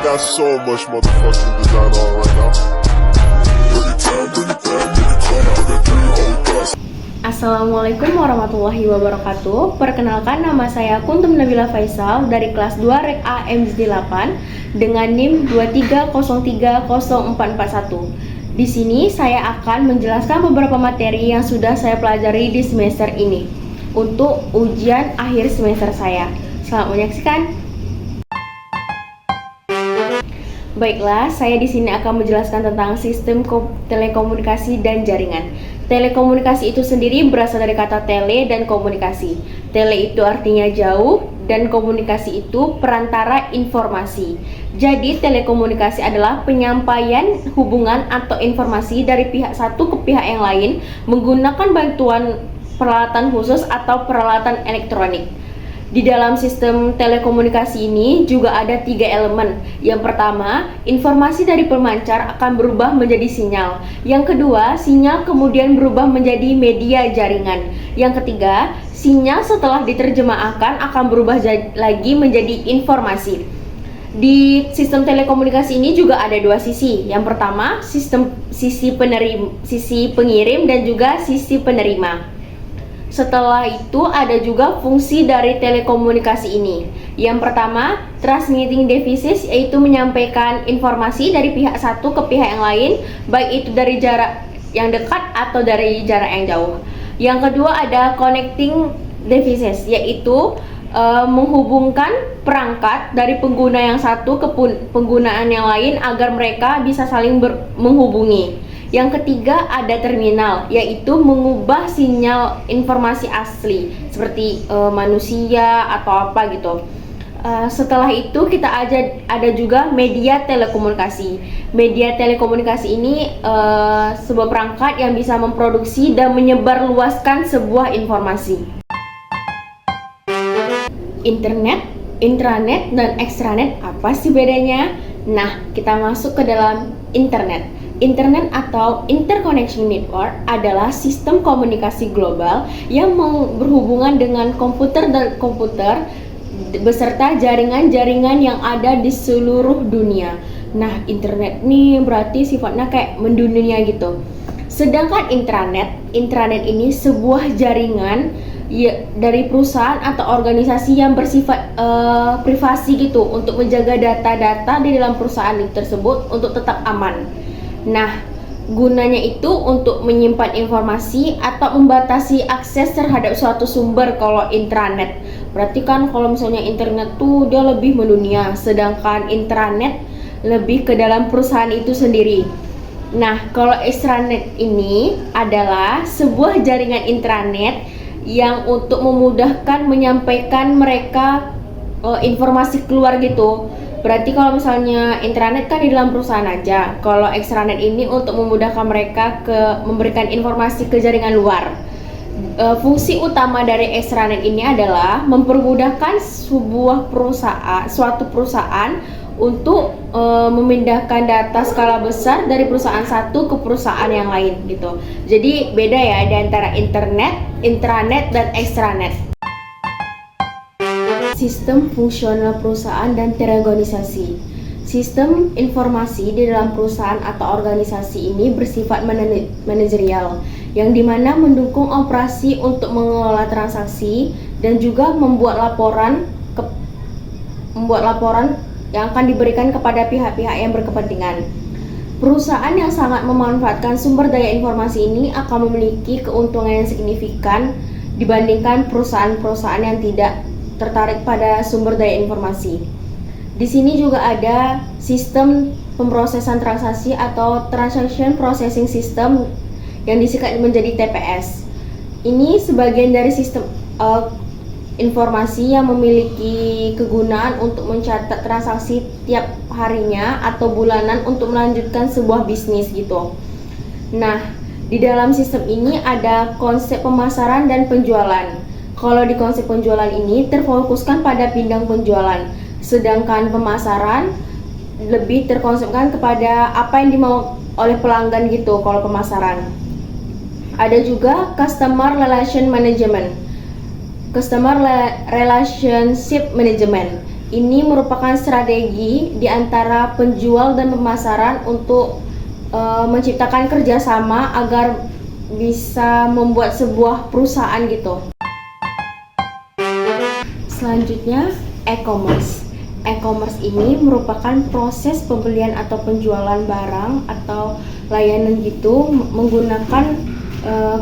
got so much motherfucking design on right now. Bring it down, nigga, come out, got 3 old thoughts. Assalamualaikum warahmatullahi wabarakatuh. Perkenalkan, nama saya Kuntum Nabila Faisal dari kelas 2 Rek A MZD 8 dengan NIM 230304441. Di sini saya akan menjelaskan beberapa materi yang sudah saya pelajari di semester ini untuk ujian akhir semester saya. Selamat menyaksikan. Baiklah, saya di sini akan menjelaskan tentang sistem telekomunikasi dan jaringan. Telekomunikasi itu sendiri berasal dari kata tele dan komunikasi. Tele itu artinya jauh dan komunikasi itu perantara informasi. Jadi telekomunikasi adalah penyampaian hubungan atau informasi dari pihak satu ke pihak yang lain menggunakan bantuan peralatan khusus atau peralatan elektronik. Di dalam sistem telekomunikasi ini juga ada 3 elemen. Yang pertama, informasi dari pemancar akan berubah menjadi sinyal. Yang kedua, sinyal kemudian berubah menjadi media jaringan. Yang ketiga, sinyal setelah diterjemahkan akan berubah lagi menjadi informasi. Di sistem telekomunikasi ini juga ada 2 sisi. Yang pertama, sisi pengirim dan juga sisi penerima. Setelah itu ada juga fungsi dari telekomunikasi ini. Yang pertama, transmitting devices, yaitu menyampaikan informasi dari pihak satu ke pihak yang lain, baik itu dari jarak yang dekat atau dari jarak yang jauh. Yang kedua ada connecting devices, yaitu menghubungkan perangkat dari pengguna yang satu ke penggunaan yang lain agar mereka bisa saling menghubungi. Yang ketiga ada terminal, yaitu mengubah sinyal informasi asli seperti manusia atau apa gitu. Setelah itu kita ada juga media telekomunikasi. Media telekomunikasi ini sebuah perangkat yang bisa memproduksi dan menyebarluaskan sebuah informasi. Internet, intranet, dan extranet, apa sih bedanya? Nah, kita masuk ke dalam internet. Internet atau Interconnection Network adalah sistem komunikasi global yang berhubungan dengan komputer dan komputer beserta jaringan-jaringan yang ada di seluruh dunia. Nah, internet nih berarti sifatnya kayak mendunia gitu. Sedangkan intranet ini sebuah jaringan dari perusahaan atau organisasi yang bersifat privasi gitu untuk menjaga data-data di dalam perusahaan tersebut untuk tetap aman. Nah, gunanya itu untuk menyimpan informasi atau membatasi akses terhadap suatu sumber kalau intranet. Berarti kan kalau misalnya internet tuh dia lebih mendunia, sedangkan intranet lebih ke dalam perusahaan itu sendiri. Nah, kalau extranet ini adalah sebuah jaringan intranet yang untuk memudahkan menyampaikan mereka informasi keluar gitu. Berarti kalau misalnya intranet kan di dalam perusahaan aja. Kalau extranet ini untuk memudahkan mereka memberikan informasi ke jaringan luar. Fungsi utama dari extranet ini adalah mempermudahkan suatu perusahaan untuk memindahkan data skala besar dari perusahaan satu ke perusahaan yang lain gitu. Jadi beda ya di antara internet, intranet, dan extranet. Sistem fungsional perusahaan dan terorganisasi. Sistem informasi di dalam perusahaan atau organisasi ini bersifat manajerial, yang dimana mendukung operasi untuk mengelola transaksi dan juga membuat laporan yang akan diberikan kepada pihak-pihak yang berkepentingan. Perusahaan yang sangat memanfaatkan sumber daya informasi ini akan memiliki keuntungan yang signifikan dibandingkan perusahaan-perusahaan yang tidak tertarik pada sumber daya informasi. Di sini juga ada sistem pemrosesan transaksi atau Transaction Processing System yang disingkat menjadi TPS. Ini sebagian dari sistem informasi yang memiliki kegunaan untuk mencatat transaksi tiap harinya atau bulanan untuk melanjutkan sebuah bisnis gitu. Nah, di dalam sistem ini ada konsep pemasaran dan penjualan. Kalau di konsep penjualan ini terfokuskan pada bidang penjualan, sedangkan pemasaran lebih terkonsepkan kepada apa yang dimau oleh pelanggan gitu. Kalau pemasaran ada juga Customer Relationship Management. Ini merupakan strategi di antara penjual dan pemasaran untuk menciptakan kerjasama agar bisa membuat sebuah perusahaan gitu. Selanjutnya, e-commerce. E-commerce ini merupakan proses pembelian atau penjualan barang atau layanan gitu menggunakan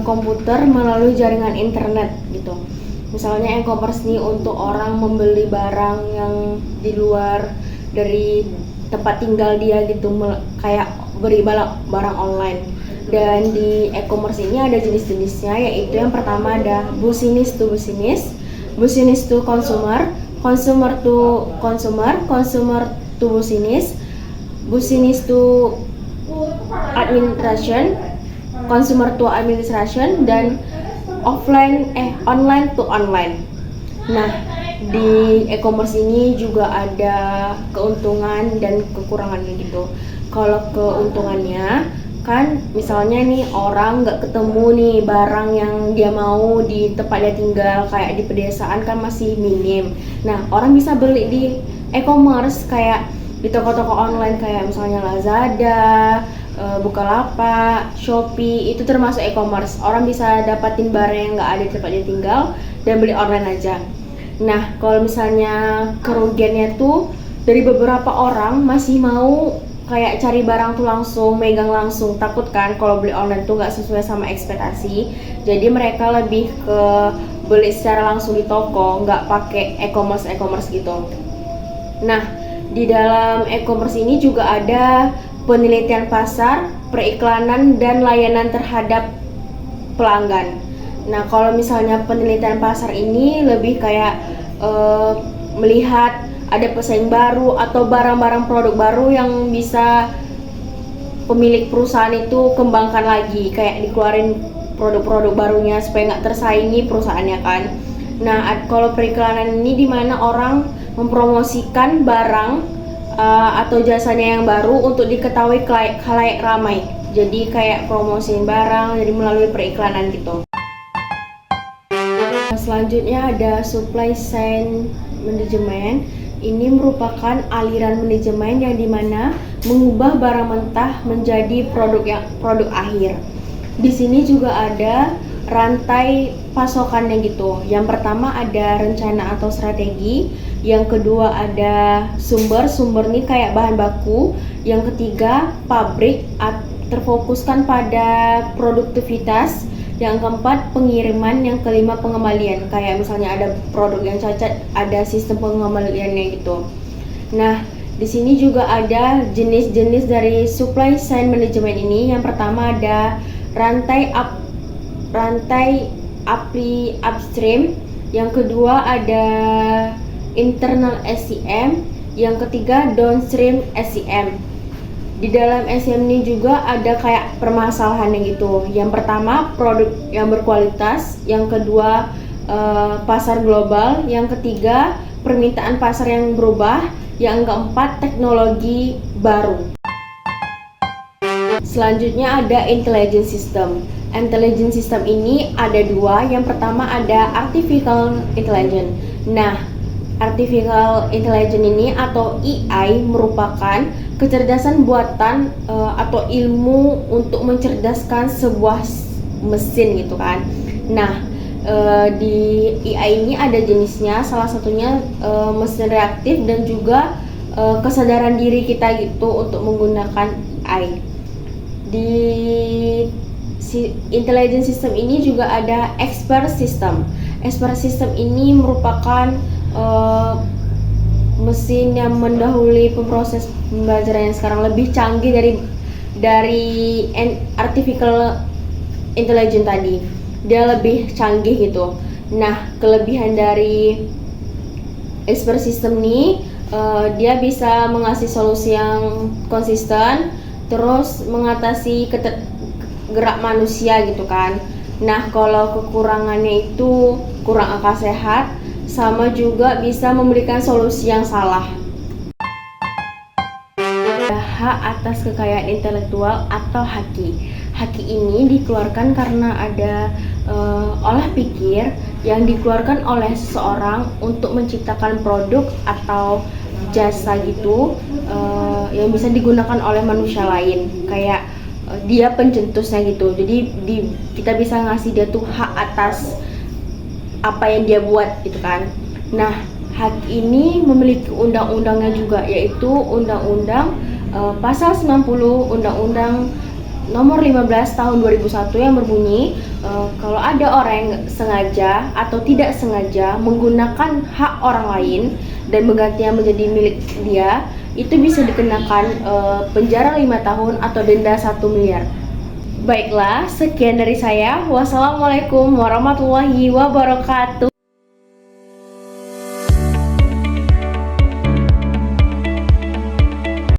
komputer melalui jaringan internet gitu. Misalnya e-commerce nih untuk orang membeli barang yang di luar dari tempat tinggal dia gitu, kayak beli barang online. Dan di e-commerce ini ada jenis-jenisnya, yaitu yang pertama ada business to business, business to consumer, consumer to consumer, consumer to business, business to administration, consumer to administration, dan online to online. Nah, di e-commerce ini juga ada keuntungan dan kekurangannya gitu. Kalau keuntungannya kan misalnya nih orang nggak ketemu nih barang yang dia mau di tempat dia tinggal, kayak di pedesaan kan masih minim. Nah, orang bisa beli di e-commerce kayak di toko-toko online kayak misalnya Lazada, Bukalapak, Shopee, itu termasuk e-commerce. Orang bisa dapatin barang yang nggak ada di tempat dia tinggal dan beli online aja. Nah, kalau misalnya kerugiannya tuh dari beberapa orang masih mau kayak cari barang tuh langsung, megang langsung, takut kan kalau beli online tuh nggak sesuai sama ekspektasi. Jadi mereka lebih ke beli secara langsung di toko, nggak pakai e-commerce gitu. Nah, di dalam e-commerce ini juga ada penelitian pasar, periklanan, dan layanan terhadap pelanggan. Nah, kalau misalnya penelitian pasar ini lebih kayak melihat ada pesaing baru atau barang-barang produk baru yang bisa pemilik perusahaan itu kembangkan lagi, kayak dikeluarin produk-produk barunya supaya nggak tersaingi perusahaannya kan. Nah, kalau periklanan ini dimana orang mempromosikan barang atau jasanya yang baru untuk diketahui khalayak ramai. Jadi kayak promosiin barang jadi melalui periklanan gitu. Selanjutnya ada supply chain management. Ini merupakan aliran manajemen yang dimana mengubah barang mentah menjadi produk akhir. Di sini juga ada rantai pasokannya gitu. Yang pertama ada rencana atau strategi, yang kedua ada sumber nih kayak bahan baku, yang ketiga pabrik terfokuskan pada produktivitas, yang keempat pengiriman, yang kelima pengembalian, kayak misalnya ada produk yang cacat ada sistem pengembaliannya gitu. Nah, di sini juga ada jenis-jenis dari supply chain management ini. Yang pertama ada rantai upstream, yang kedua ada internal SCM, yang ketiga downstream SCM. Di dalam SCM ini juga ada kayak permasalahannya gitu. Yang pertama produk yang berkualitas, yang kedua pasar global, yang ketiga permintaan pasar yang berubah, yang keempat teknologi baru. Selanjutnya ada intelligence system. Intelligence system ini ada dua. Yang pertama ada artificial intelligence. Nah, artificial intelligence ini atau AI merupakan kecerdasan buatan atau ilmu untuk mencerdaskan sebuah mesin gitu kan. Nah, di AI ini ada jenisnya, salah satunya mesin reaktif dan juga kesadaran diri kita gitu untuk menggunakan AI. Di intelligence system ini juga ada expert system. Expert system ini merupakan mesin yang mendahului proses pembelajaran yang sekarang lebih canggih dari artificial intelligence tadi. Dia lebih canggih gitu. Nah, kelebihan dari expert system ini dia bisa mengasih solusi yang konsisten, terus mengatasi gerak manusia gitu kan. Nah, kalau kekurangannya itu kurang akal sehat, sama juga bisa memberikan solusi yang salah. Hak atas kekayaan intelektual atau HAKI. haki ini dikeluarkan karena ada olah pikir yang dikeluarkan oleh seseorang untuk menciptakan produk atau jasa gitu, yang bisa digunakan oleh manusia lain, kayak dia pencetusnya gitu. Jadi kita bisa ngasih dia tuh hak atas apa yang dia buat gitu kan. Nah, hak ini memiliki undang-undangnya juga, yaitu Undang-Undang Pasal 90 Undang-Undang Nomor 15 Tahun 2001 yang berbunyi, kalau ada orang yang sengaja atau tidak sengaja menggunakan hak orang lain dan menggantinya menjadi milik dia, itu bisa dikenakan penjara 5 tahun atau denda 1 miliar. Baiklah, sekian dari saya. Wassalamualaikum warahmatullahi wabarakatuh.